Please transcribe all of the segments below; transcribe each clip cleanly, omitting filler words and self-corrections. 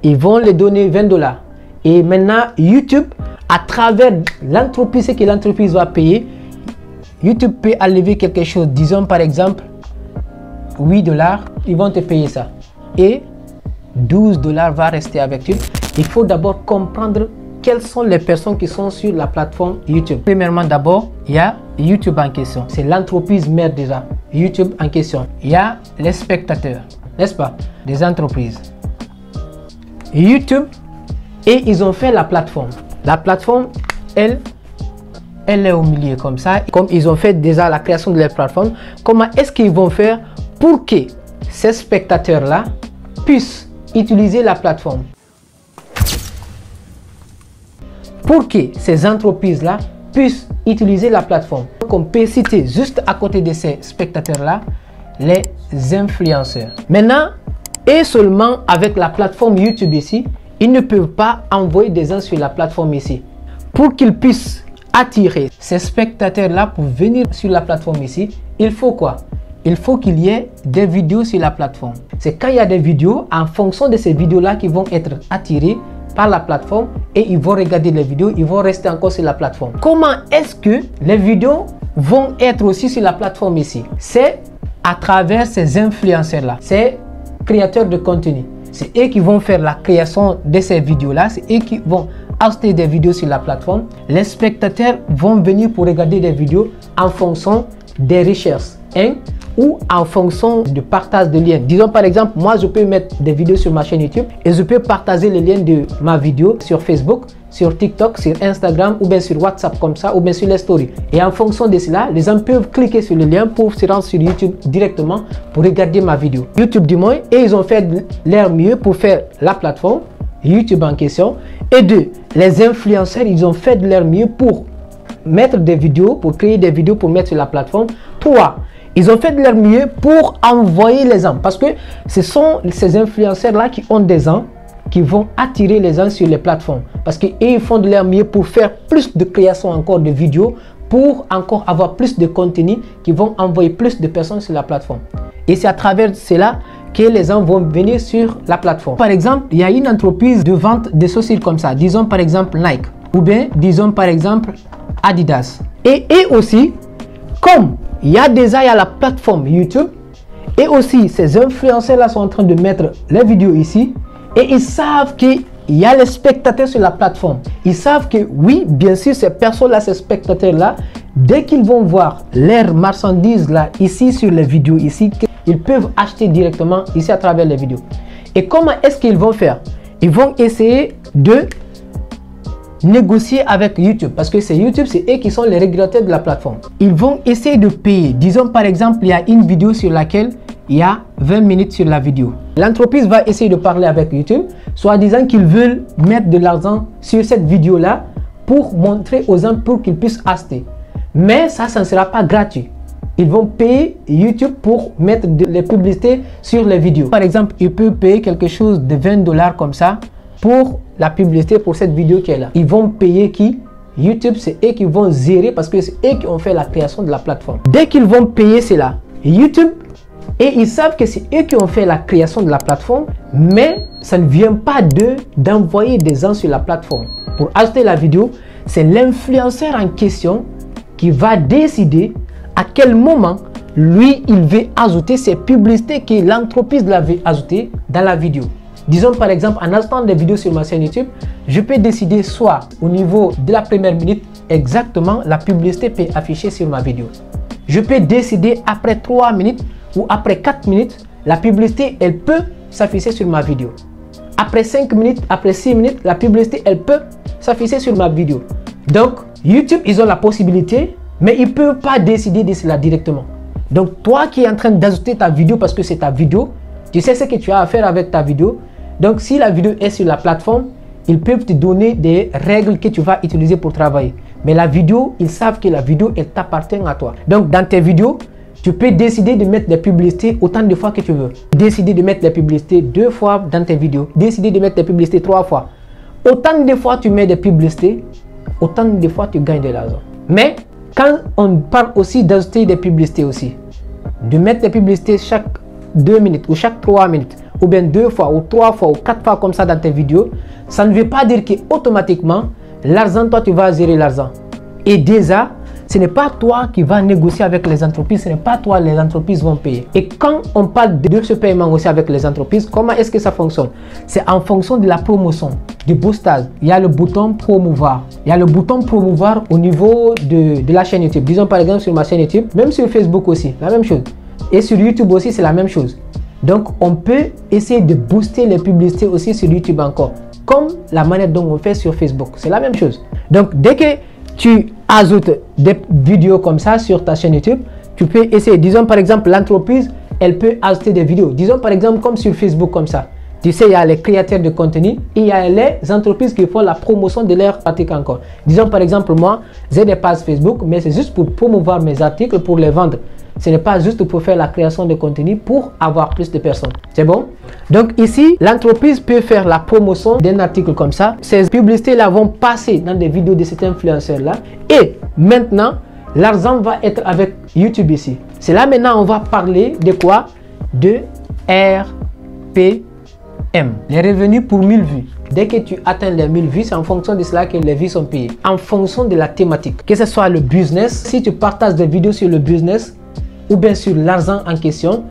ils vont les donner 20 $. Et maintenant, YouTube, à travers l'entreprise, ce que l'entreprise va payer, YouTube peut enlever quelque chose. Disons par exemple, 8 $, ils vont te payer ça. Et 12 $ va rester avec toi. Il faut d'abord comprendre quelles sont les personnes qui sont sur la plateforme YouTube. Premièrement, d'abord, il y a YouTube en question. C'est l'entreprise mère déjà. YouTube en question. Il y a les spectateurs, n'est-ce pas, des entreprises. YouTube, et ils ont fait la plateforme. La plateforme, elle est au milieu comme ça. Comme ils ont fait déjà la création de la plateforme, comment est-ce qu'ils vont faire pour que ces spectateurs-là puissent utiliser la plateforme? Pour que ces entreprises-là puissent utiliser la plateforme. Donc on peut citer juste à côté de ces spectateurs-là les influenceurs. Maintenant, et seulement avec la plateforme YouTube ici, ils ne peuvent pas envoyer des gens sur la plateforme ici. Pour qu'ils puissent attirer ces spectateurs-là pour venir sur la plateforme ici, il faut quoi? Il faut qu'il y ait des vidéos sur la plateforme. C'est quand il y a des vidéos, en fonction de ces vidéos-là qui vont être attirées par la plateforme et ils vont regarder les vidéos, ils vont rester encore sur la plateforme. Comment est-ce que les vidéos vont être aussi sur la plateforme ici? C'est à travers ces influenceurs-là, ces créateurs de contenu. C'est eux qui vont faire la création de ces vidéos-là, c'est eux qui vont acheter des vidéos sur la plateforme. Les spectateurs vont venir pour regarder des vidéos en fonction des recherches, hein, ou en fonction du partage de liens. Disons par exemple, moi je peux mettre des vidéos sur ma chaîne YouTube et je peux partager les liens de ma vidéo sur Facebook, sur TikTok, sur Instagram ou bien sur WhatsApp comme ça ou bien sur les stories. Et en fonction de cela, les gens peuvent cliquer sur le lien pour se rendre sur YouTube directement pour regarder ma vidéo. YouTube du moins, et ils ont fait leur mieux pour faire la plateforme YouTube en question. Et deux, les influenceurs, ils ont fait de leur mieux pour mettre des vidéos, pour créer des vidéos pour mettre sur la plateforme. Trois, ils ont fait de leur mieux pour envoyer les gens. Parce que ce sont ces influenceurs-là qui ont des gens qui vont attirer les gens sur les plateformes. Parce qu'ils font de leur mieux pour faire plus de création encore de vidéos, pour encore avoir plus de contenu qui vont envoyer plus de personnes sur la plateforme. Et c'est à travers cela que les gens vont venir sur la plateforme. Par exemple, il y a une entreprise de vente de chaussures comme ça. Disons par exemple Nike. Ou bien disons par exemple Adidas. Et aussi, comme il y a déjà la plateforme YouTube, et aussi ces influenceurs là sont en train de mettre les vidéos ici, et ils savent qu'il y a les spectateurs sur la plateforme. Ils savent que oui, bien sûr, ces personnes là, ces spectateurs là, dès qu'ils vont voir leurs marchandises là ici sur les vidéos ici, ils peuvent acheter directement ici à travers les vidéos. Et comment est-ce qu'ils vont faire? Ils vont essayer de négocier avec YouTube, parce que c'est YouTube, c'est eux qui sont les régulateurs de la plateforme. Ils vont essayer de payer. Disons par exemple, il y a une vidéo sur laquelle il y a 20 minutes sur la vidéo. L'entreprise va essayer de parler avec YouTube, soit disant qu'ils veulent mettre de l'argent sur cette vidéo là pour montrer aux gens pour qu'ils puissent acheter. Mais ça ne sera pas gratuit. Ils vont payer YouTube pour mettre les publicités sur les vidéos. Par exemple, ils peuvent payer quelque chose de 20 $ comme ça pour la publicité pour cette vidéo qui est là. Ils vont payer qui? YouTube, c'est eux qui vont gérer parce que c'est eux qui ont fait la création de la plateforme. Dès qu'ils vont payer cela, YouTube, et ils savent que c'est eux qui ont fait la création de la plateforme, mais ça ne vient pas d'eux d'envoyer des gens sur la plateforme. Pour ajouter la vidéo, c'est l'influenceur en question qui va décider à quel moment lui, il veut ajouter ces publicités que l'entreprise l'avait ajoutées dans la vidéo. Disons par exemple, en ajoutant des vidéos sur ma chaîne YouTube, je peux décider soit au niveau de la première minute, exactement la publicité peut afficher sur ma vidéo. Je peux décider après 3 minutes ou après 4 minutes, la publicité, elle peut s'afficher sur ma vidéo. Après 5 minutes, après 6 minutes, la publicité, elle peut s'afficher sur ma vidéo. Donc, YouTube, ils ont la possibilité, mais ils ne peuvent pas décider de cela directement. Donc, toi qui es en train d'ajouter ta vidéo parce que c'est ta vidéo, tu sais ce que tu as à faire avec ta vidéo. Donc, si la vidéo est sur la plateforme, ils peuvent te donner des règles que tu vas utiliser pour travailler. Mais la vidéo, ils savent que la vidéo, elle t'appartient à toi. Donc, dans tes vidéos, tu peux décider de mettre des publicités autant de fois que tu veux. Décider de mettre des publicités 2 fois dans tes vidéos. Décider de mettre des publicités 3 fois. Autant de fois tu mets des publicités, autant de fois tu gagnes de l'argent. Mais quand on parle aussi d'ajouter des publicités aussi, de mettre des publicités chaque 2 minutes ou chaque 3 minutes, ou bien 2 fois, ou 3 fois, ou 4 fois comme ça dans tes vidéos, ça ne veut pas dire qu'automatiquement, l'argent, toi, tu vas gérer l'argent. Et déjà, ce n'est pas toi qui vas négocier avec les entreprises, ce n'est pas toi, les entreprises vont payer. Et quand on parle de ce paiement aussi avec les entreprises, comment est-ce que ça fonctionne? C'est en fonction de la promotion, du boostage. Il y a le bouton promouvoir. Il y a le bouton promouvoir au niveau de la chaîne YouTube. Disons par exemple sur ma chaîne YouTube, même sur Facebook aussi, la même chose. Et sur YouTube aussi, c'est la même chose. Donc, on peut essayer de booster les publicités aussi sur YouTube encore, comme la manière dont on fait sur Facebook. C'est la même chose. Donc, dès que tu ajoutes des vidéos comme ça sur ta chaîne YouTube, tu peux essayer. Disons par exemple, l'entreprise, elle peut ajouter des vidéos. Disons par exemple, comme sur Facebook comme ça. Tu sais, il y a les créateurs de contenu et il y a les entreprises qui font la promotion de leurs articles encore. Disons par exemple, moi, j'ai des pages Facebook, mais c'est juste pour promouvoir mes articles, pour les vendre. Ce n'est pas juste pour faire la création de contenu pour avoir plus de personnes. C'est bon? Donc ici, l'entreprise peut faire la promotion d'un article comme ça. Ces publicités-là vont passer dans des vidéos de cet influenceur-là. Et maintenant, l'argent va être avec YouTube ici. C'est là maintenant on va parler de quoi? De RPM. Les revenus pour 1000 vues. Dès que tu atteins les 1000 vues, c'est en fonction de cela que les vues sont payées. En fonction de la thématique. Que ce soit le business, si tu partages des vidéos sur le business, ou bien sur l'argent en question,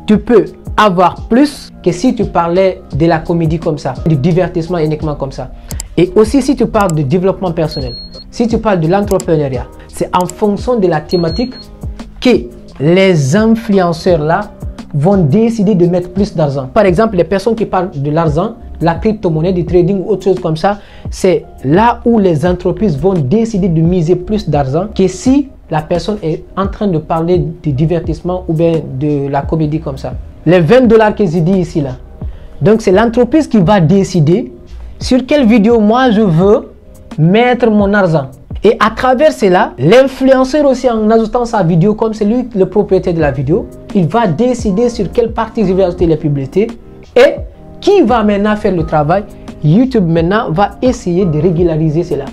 tu peux avoir plus que si tu parlais de la comédie comme ça, du divertissement uniquement comme ça. Et aussi si tu parles de développement personnel, si tu parles de l'entrepreneuriat, c'est en fonction de la thématique que les influenceurs là vont décider de mettre plus d'argent. Par exemple, les personnes qui parlent de l'argent, la crypto-monnaie, du trading ou autre chose comme ça, c'est là où les entreprises vont décider de miser plus d'argent que si la personne est en train de parler de divertissement ou bien de la comédie comme ça. Les 20 $ que j'ai dit ici là. Donc c'est l'entreprise qui va décider sur quelle vidéo moi je veux mettre mon argent. Et à travers cela, l'influenceur aussi en ajoutant sa vidéo, comme c'est lui le propriétaire de la vidéo, il va décider sur quelle partie il va ajouter les publicités et qui va maintenant faire le travail. YouTube maintenant va essayer de régulariser cela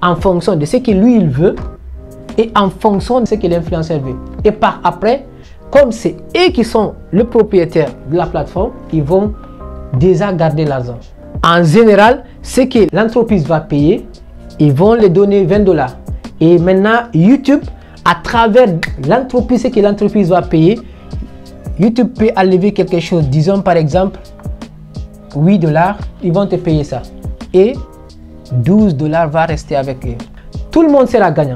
en fonction de ce que lui il veut et en fonction de ce que l'influenceur veut. Et par après, comme c'est eux qui sont le propriétaire de la plateforme, ils vont déjà garder l'argent. En général, ce que l'entreprise va payer, ils vont les donner 20 $. Et maintenant, YouTube, à travers l'entreprise, ce que l'entreprise va payer, YouTube peut enlever quelque chose. Disons par exemple, 8 $, ils vont te payer ça. Et 12 $ va rester avec eux. Tout le monde sera gagnant.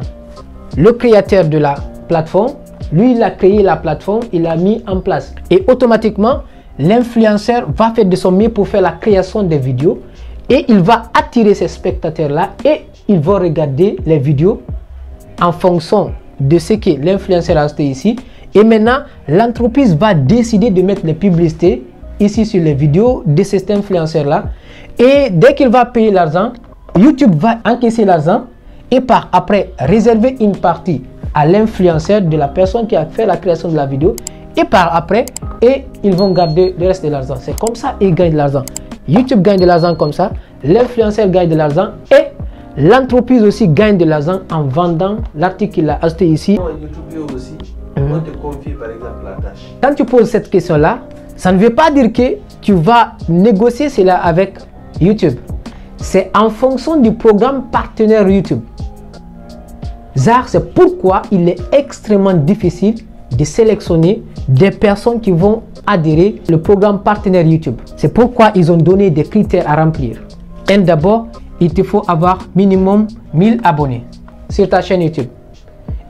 Le créateur de la plateforme, lui, il a créé la plateforme, il l'a mis en place. Et automatiquement, l'influenceur va faire de son mieux pour faire la création des vidéos. Et il va attirer ces spectateurs-là et ils vont regarder les vidéos en fonction de ce que l'influenceur a acheté ici. Et maintenant, l'entreprise va décider de mettre les publicités ici sur les vidéos de cet influenceur-là. Et dès qu'il va payer l'argent, YouTube va encaisser l'argent et par après réserver une partie à l'influenceur de la personne qui a fait la création de la vidéo. Et par après, et ils vont garder le reste de l'argent. C'est comme ça qu'ils gagnent de l'argent. YouTube gagne de l'argent comme ça, l'influenceur gagne de l'argent et l'entreprise aussi gagne de l'argent en vendant l'article qu'il a acheté ici. YouTube aussi, on te confie par exemple la tâche. Quand tu poses cette question-là, ça ne veut pas dire que tu vas négocier cela avec YouTube. C'est en fonction du programme partenaire YouTube. C'est pourquoi il est extrêmement difficile de sélectionner des personnes qui vont adhérer au programme partenaire YouTube. C'est pourquoi ils ont donné des critères à remplir. Et d'abord, il te faut avoir minimum 1000 abonnés sur ta chaîne YouTube.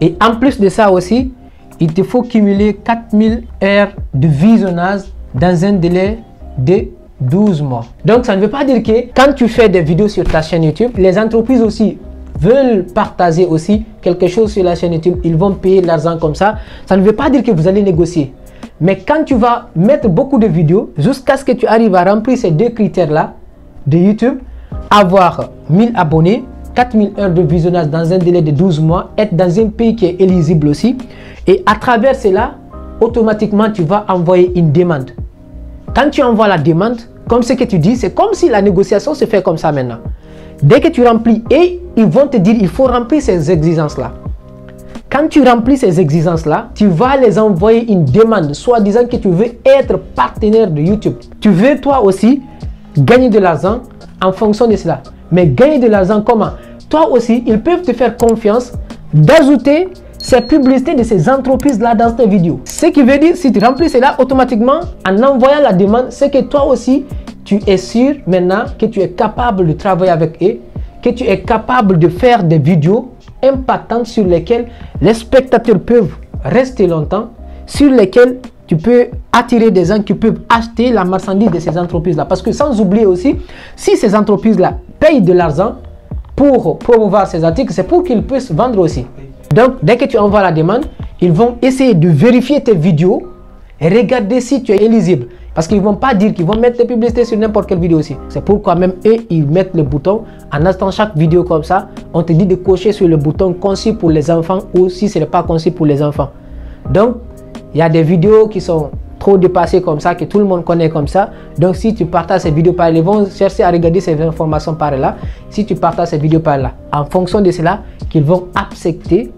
Et en plus de ça aussi, il te faut cumuler 4000 heures de visionnage dans un délai de 12 mois. Donc ça ne veut pas dire que quand tu fais des vidéos sur ta chaîne YouTube, les entreprises aussi veulent partager aussi quelque chose sur la chaîne YouTube, ils vont payer l'argent comme ça. Ça ne veut pas dire que vous allez négocier. Mais quand tu vas mettre beaucoup de vidéos, jusqu'à ce que tu arrives à remplir ces deux critères-là de YouTube, avoir 1000 abonnés, 4000 heures de visionnage dans un délai de 12 mois, être dans un pays qui est éligible aussi. Et à travers cela, automatiquement, tu vas envoyer une demande. Quand tu envoies la demande, comme ce que tu dis, c'est comme si la négociation se fait comme ça maintenant. Dès que tu remplis, et ils vont te dire, il faut remplir ces exigences-là. Quand tu remplis ces exigences-là, tu vas les envoyer une demande, soit disant que tu veux être partenaire de YouTube. Tu veux toi aussi gagner de l'argent en fonction de cela. Mais gagner de l'argent comment? Toi aussi, ils peuvent te faire confiance d'ajouter ces publicités de ces entreprises-là dans tes vidéos. Ce qui veut dire, si tu remplis cela automatiquement, en envoyant la demande, c'est que toi aussi, tu es sûr maintenant que tu es capable de travailler avec eux, que tu es capable de faire des vidéos impactantes sur lesquelles les spectateurs peuvent rester longtemps, sur lesquelles tu peux attirer des gens qui peuvent acheter la marchandise de ces entreprises-là. Parce que sans oublier aussi, si ces entreprises-là payent de l'argent pour promouvoir ces articles, c'est pour qu'ils puissent vendre aussi. Donc, dès que tu envoies la demande, ils vont essayer de vérifier tes vidéos et regarder si tu es éligible. Parce qu'ils ne vont pas dire qu'ils vont mettre tes publicités sur n'importe quelle vidéo aussi. C'est pourquoi même eux, ils mettent le bouton. En achetant chaque vidéo comme ça, on te dit de cocher sur le bouton conçu pour les enfants ou si ce n'est pas conçu pour les enfants. Donc, il y a des vidéos qui sont trop dépassées comme ça, que tout le monde connaît comme ça. Donc, si tu partages ces vidéos par là, ils vont chercher à regarder ces informations par là. Si tu partages ces vidéos par là, en fonction de cela, qu'ils vont accepter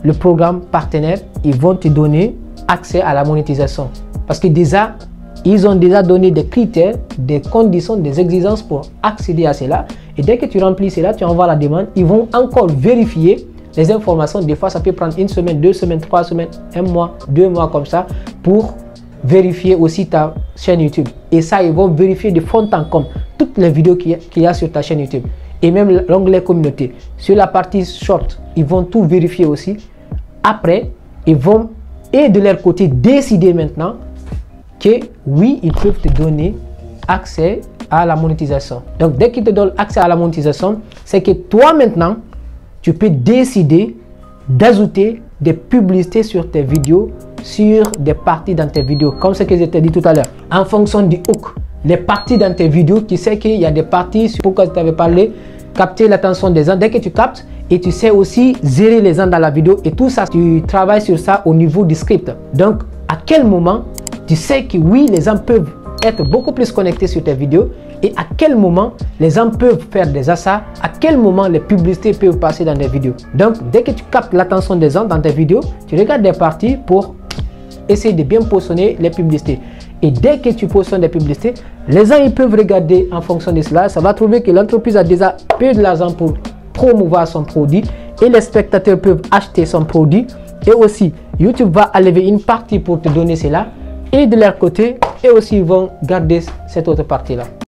le programme partenaire, ils vont te donner accès à la monétisation. Parce que déjà, ils ont déjà donné des critères, des conditions, des exigences pour accéder à cela. Et dès que tu remplis cela, tu envoies la demande. Ils vont encore vérifier les informations. Des fois, ça peut prendre une semaine, 2 semaines, 3 semaines, 1 mois, 2 mois comme ça pour vérifier aussi ta chaîne YouTube. Et ça, ils vont vérifier de fond en comble toutes les vidéos qu'il y a sur ta chaîne YouTube. Et même l'onglet communauté. Sur la partie short, ils vont tout vérifier aussi. Après, ils vont, et de leur côté, décider maintenant que oui, ils peuvent te donner accès à la monétisation. Donc, dès qu'ils te donnent accès à la monétisation, c'est que toi maintenant, tu peux décider d'ajouter des publicités sur tes vidéos, sur des parties dans tes vidéos, comme ce que je t'ai dit tout à l'heure. En fonction du hook, les parties dans tes vidéos, tu sais qu'il y a des parties, sur pourquoi je t'avais parlé, capter l'attention des gens. Dès que tu captes, et tu sais aussi gérer les gens dans la vidéo et tout ça, tu travailles sur ça au niveau du script. Donc, à quel moment tu sais que oui, les gens peuvent être beaucoup plus connectés sur tes vidéos et à quel moment les gens peuvent faire des achats, à quel moment les publicités peuvent passer dans des vidéos. Donc, dès que tu captes l'attention des gens dans tes vidéos, tu regardes des parties pour essayer de bien positionner les publicités. Et dès que tu positionnes des publicités, les gens ils peuvent regarder en fonction de cela. Ça va trouver que l'entreprise a déjà payé de l'argent pour promouvoir son produit et les spectateurs peuvent acheter son produit. Et aussi, YouTube va enlever une partie pour te donner cela. Et de leur côté, et aussi ils vont garder cette autre partie-là.